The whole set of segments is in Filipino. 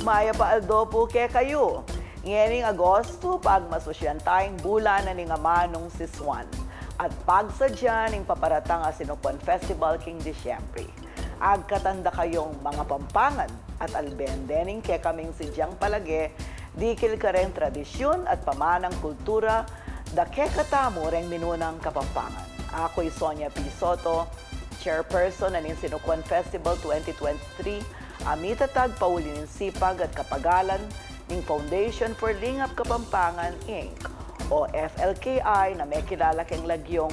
Maya Paaldo po kay kayo. Ngayong Agosto, pagmasosyan tayong bulan na ning manong si Swan. At pagsadya ning paparatang Sinukwan Festival king Disyembre. Agkatanda kayong mga pampangan at albendening kay kaming sidyang palage, dikil ka rin tradisyon at pamanang kultura, da kekatamo rin minunang kapampangan. Ako'y Sonia P. Soto, Chairperson na ning Sinukwan Festival 2023, amitatag paulinin sipag at kapagalan ng Foundation for Lingap Kapampangan, Inc. o FLKI na may kilala keng lagyong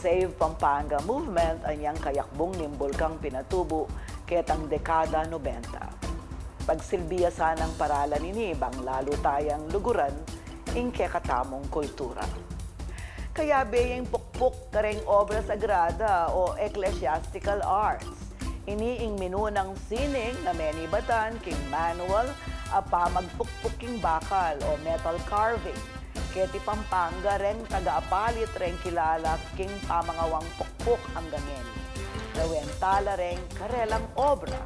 Save Pampanga Movement anyang kayakbong nimbulkang pinatubo ketang dekada 90. Pagsilbiya sanang paralan ini bang lalo tayang luguran ing kekatamong kultura. Kaya beyeng pukpuk kareng obra sagrada o ecclesiastical arts. Iniing minunang sining na menibatan king manual apa magpukpuking bakal o metal carving. Keti Pampanga ren taga-apalit ren kilala king pamangawang pukpuk ang gangeni. Lawentala ren karelang obra.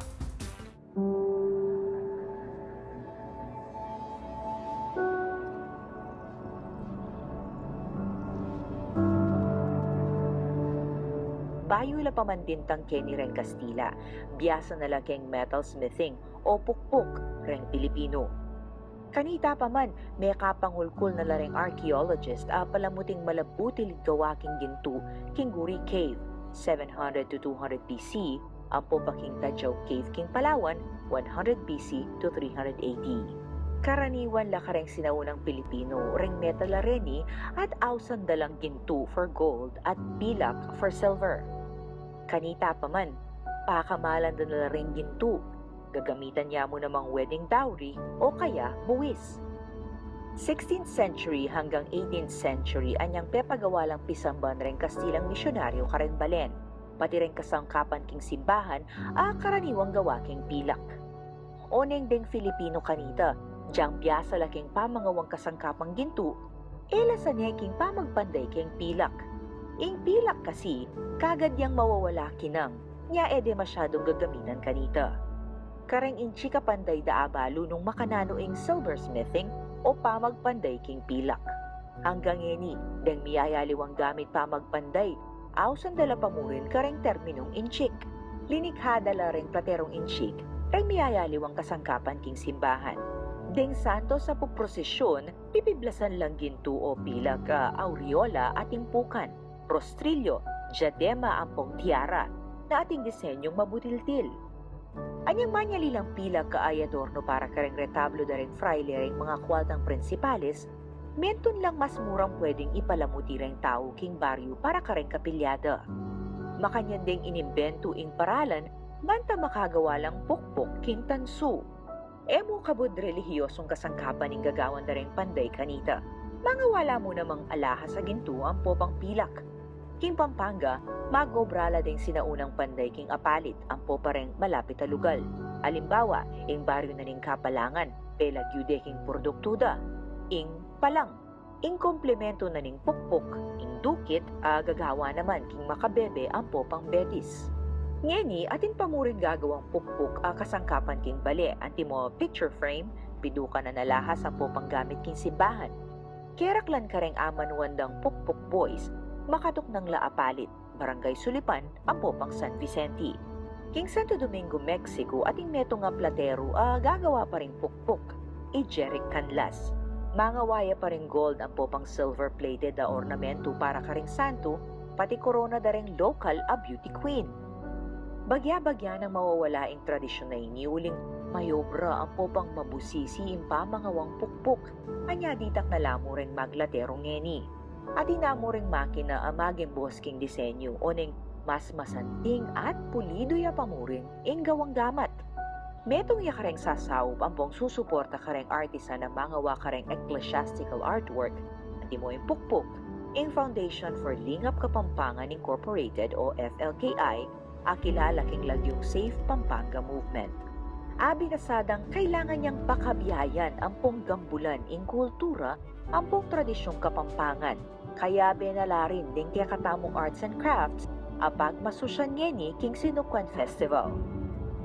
Bayo la pamandintang Kenny ren Castilla, biyasa na laking metal smithing o pukpuk ren Pilipino. Kanita pa man, may kapangulkul na lareng archaeologist palamuting malabutil gawaking ginto king Guri Cave, 700 to 200 BC, ang Popaking Tadjaw Cave king Palawan, 100 BC to 300 AD. Karaniwan la kareng sinaunang Pilipino reng metal lareni at ausan dalang ginto for gold at pilak for silver. Kanita pa man, pakamalan din na ring ginto. Gagamitan niya mo namang wedding dowry o kaya buwis. 16th century hanggang 18th century anyang pepagawalang pisamban ring Kastilang misyonaryo karen balen, pati ring kasangkapan king simbahan karaniwang gawa king pilak. Oneng ding Filipino kanita, diyang biyasa laking pamangawang kasangkapang ginto, elasan niya king pamagpanday king pilak. Ing pilak kasi, kagad yang mawawala kinang, niya ede masyadong gagaminan kanita. Kareng inchi kapanday da abalo nung makanano ing silversmithing o pamagpanday king pilak. Hanggang eni, deng miyayaliwang gamit pamagpanday, ausan dala pamurin kareng terminong inchik. Linikhada la ring platerong inchik, reng miyayaliwang kasangkapan king simbahan. Deng santo sa puprosesyon, pipiblasan lang ginto o pilak aureola at impukan, rostrilyo, diadema ampong tiara, na ating disenyong mabutiltil. Anyang manyalilang pila kaayadorno para kareng retablo da rin fraile ring mga kwaltang prinsipales, menton lang mas murang pwedeng ipalamuti ring tao king baryo para kareng kapilyada. Makanyan ding inimbento ing paralan, banta makagawa lang pukpuk king tansu. Emo kabud relihiyosong kasangkapan ing gagawan da ring panday kanita. Mga wala mo namang alahas sa ginto ang popang pilak. King Pampanga, magobrala ding sinaunang panday king apalit ang popareng malapit a lugal. Alimbawa, ing baryo na ning Kapalangan, pelagyude king produktuda, ing palang, ing komplemento na ning pukpuk, ing dukit, gagawa naman king makabebe ang popang betis. Ngeni, atin pamurin gagawang pukpuk kasangkapan king bale, antimo picture frame, piduka na nalahas ang popang gamit king simbahan. Keraklan kareng aman wandang pukpuk boys, makatok ng laapalit, Barangay Sulipan, ang popang San Vicente. King Santo Domingo, Mexico, ating meto nga platero, gagawa pa rin pukpuk, Jeric Canlas. Mga waya pa rin gold ang popang silver-plated na ornamento para karing santo, pati corona da rin local beauty queen. Bagya-bagya nang mawawalaing tradisyon na iniuling mayobra ang popang mabusisi in pamangawang pukpuk, anya ditak na lamo rin maglaterong ngeni. At inamo ring makina amaging bosking disenyo o ning mas masanting at pulido ya pamurin ing gawang gamat. Metong ya kareng sasawp ang pong susuporta kareng artisan ng mga wakareng ecclesiastical artwork at imo yung pukpuk ing Foundation for Lingap Kapampangan Incorporated o FLKI akilala king lagyong Safe Pampanga Movement. Abi nasadang kailangan niyang pakabiyayan ang pong gambulan ing kultura ang pong tradisyong Kapampangan. Kaya benalarin din kaya katamong arts and crafts apag masusyan ngeni king Sinukwan Festival.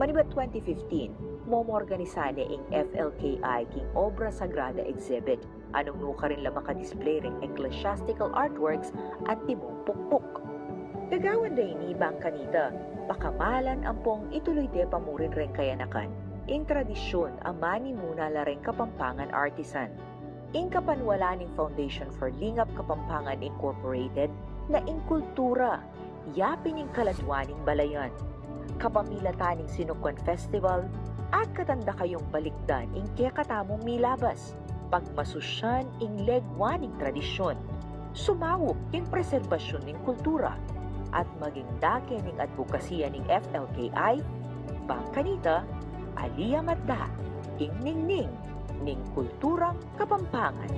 Manibat 2015, momorganisane ing FLKI king Obra Sagrada exhibit. Anong nuka rin la makadisplay ring ecclesiastical artworks at timong pukpuk. Gagawan rin ni Bang Kanita, pakamalan ampong ituloy de pamurin rin kayanakan. Ing tradisyon amani muna la rin Kapampangan artisan. Ing kapanwala ning Foundation for Lingap Kapampangan Incorporated na ing kultura, yapin ing kaladwaning balayan. Kapamilataning Sinukwan Festival at katanda kayong balikdan ing kekatamong milabas. Pagmasusyan ing legwaning tradisyon. Sumawop ing preserbasyon ning kultura at maging dake ning advokasya ning FLKI, Bang Kanita, Aliyah Madda, ing ningning ning kulturang Kapampangan.